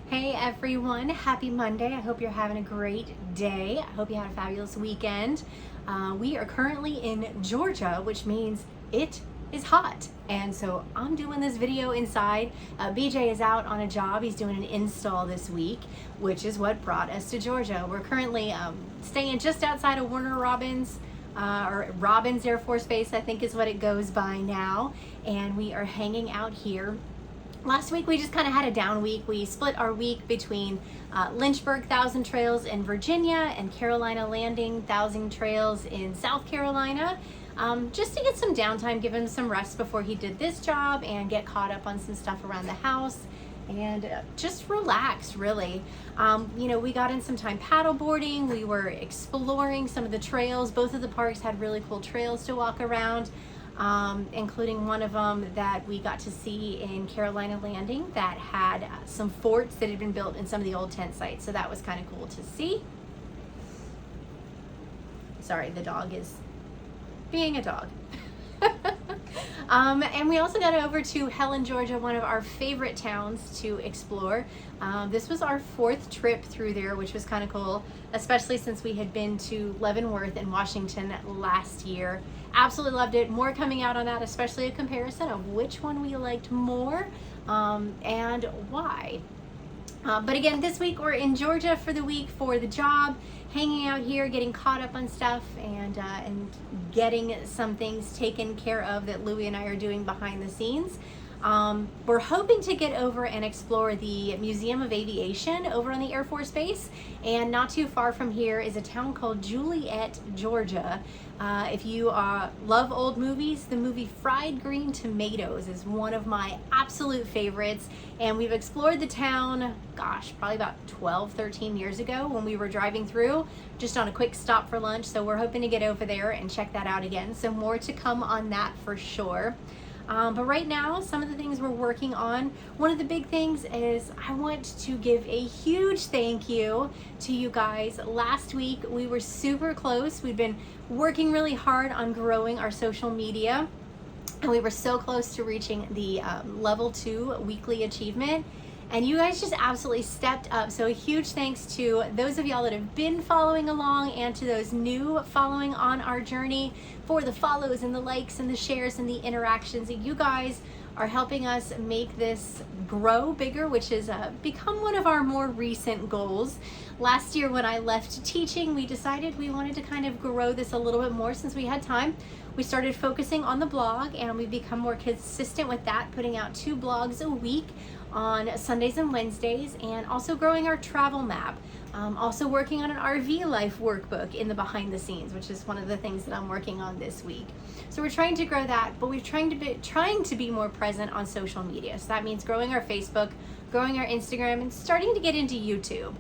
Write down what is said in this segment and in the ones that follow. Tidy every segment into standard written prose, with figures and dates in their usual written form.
Hey everyone, happy Monday. I hope you're having a great day. I hope you had a fabulous weekend. We are currently in Georgia, which means it is hot. And so I'm doing this video inside. BJ is out on a job. He's doing an install this week, which is what brought us to Georgia. We're currently staying just outside of Warner Robins, or Robins Air Force Base, I think is what it goes by now. And we are hanging out here. Last week we just kind of had a down week. We split our week between Lynchburg Thousand Trails in Virginia and Carolina Landing Thousand Trails in South Carolina, just to get some downtime, give him some rest before he did this job and get caught up on some stuff around the house and just relax, really. We got in some time paddle boarding. We were exploring some of the trails. Both of the parks had really cool trails to walk around. Including one of them that we got to see in Carolina Landing that had some forts that had been built in some of the old tent sites. So that was kind of cool to see. Sorry, the dog is being a dog. And we also got over to Helen, Georgia, one of our favorite towns to explore. This was our fourth trip through there, which was kind of cool, especially since we had been to Leavenworth and Washington last year. Absolutely loved it. More coming out on that, especially a comparison of which one we liked more and why. But again, this week we're in Georgia for the week for the job, hanging out here, getting caught up on stuff, and getting some things taken care of that Louie and I are doing behind the scenes. We're hoping to get over and explore the Museum of Aviation over on the Air Force Base, and not too far from here is a town called Juliet, Georgia. If you love old movies, the movie Fried Green Tomatoes is one of my absolute favorites, and we've explored the town, gosh, probably about 12, 13 years ago when we were driving through, just on a quick stop for lunch, so we're hoping to get over there and check that out again. So more to come on that for sure. But right now, some of the things we're working on, one of the big things is I want to give a huge thank you to you guys. Last week, we were super close. We've been working really hard on growing our social media, and we were so close to reaching the level 2 weekly achievement. And you guys just absolutely stepped up. So a huge thanks to those of y'all that have been following along and to those new following on our journey for the follows and the likes and the shares and the interactions. You guys are helping us make this grow bigger, which has become one of our more recent goals. Last year when I left teaching, we decided we wanted to kind of grow this a little bit more since we had time. We started focusing on the blog, and we've become more consistent with that, putting out 2 blogs a week on Sundays and Wednesdays, and also growing our travel map. Also working on an RV life workbook in the behind the scenes, which is one of the things that I'm working on this week. So we're trying to grow that, but we're trying to be more present on social media. So that means growing our Facebook, growing our Instagram, and starting to get into YouTube.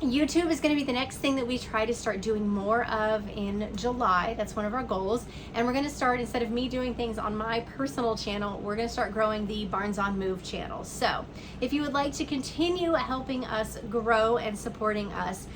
YouTube is going to be the next thing that we try to start doing more of in July. That's one of our goals. And we're going to start, instead of me doing things on my personal channel, we're going to start growing the Barnes on Move channel. So if you would like to continue helping us grow and supporting us,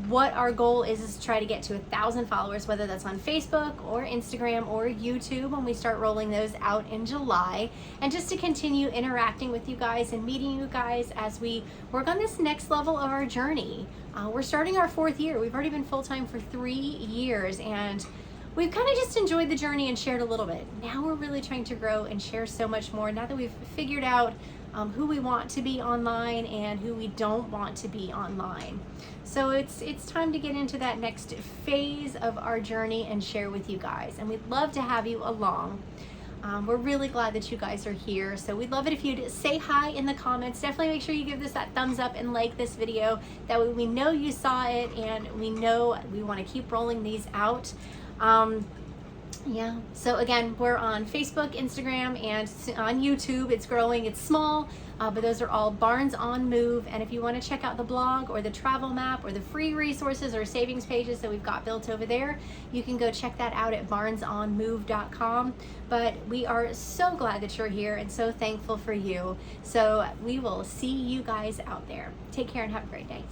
what our goal is to try to get to 1,000 followers, whether that's on Facebook or Instagram or YouTube when we start rolling those out in July, and just to continue interacting with you guys and meeting you guys as we work on this next level of our journey. We're starting our 4th year. We've already been full-time for 3 years, and we've kind of just enjoyed the journey and shared a little bit. Now we're really trying to grow and share so much more now that we've figured out who we want to be online and who we don't want to be online. So it's time to get into that next phase of our journey and share with you guys. And we'd love to have you along. We're really glad that you guys are here. So we'd love it if you'd say hi in the comments. Definitely make sure you give this that thumbs up and like this video. That way we know you saw it and we know we want to keep rolling these out. Yeah, so again, we're on Facebook, Instagram, and on YouTube. It's growing, it's small, but those are all Barnes on Move. And if you want to check out the blog or the travel map or the free resources or savings pages that we've got built over there, you can go check that out at barnesonmove.com. But we are so glad that you're here and so thankful for you. So we will see you guys out there. Take care and have a great day.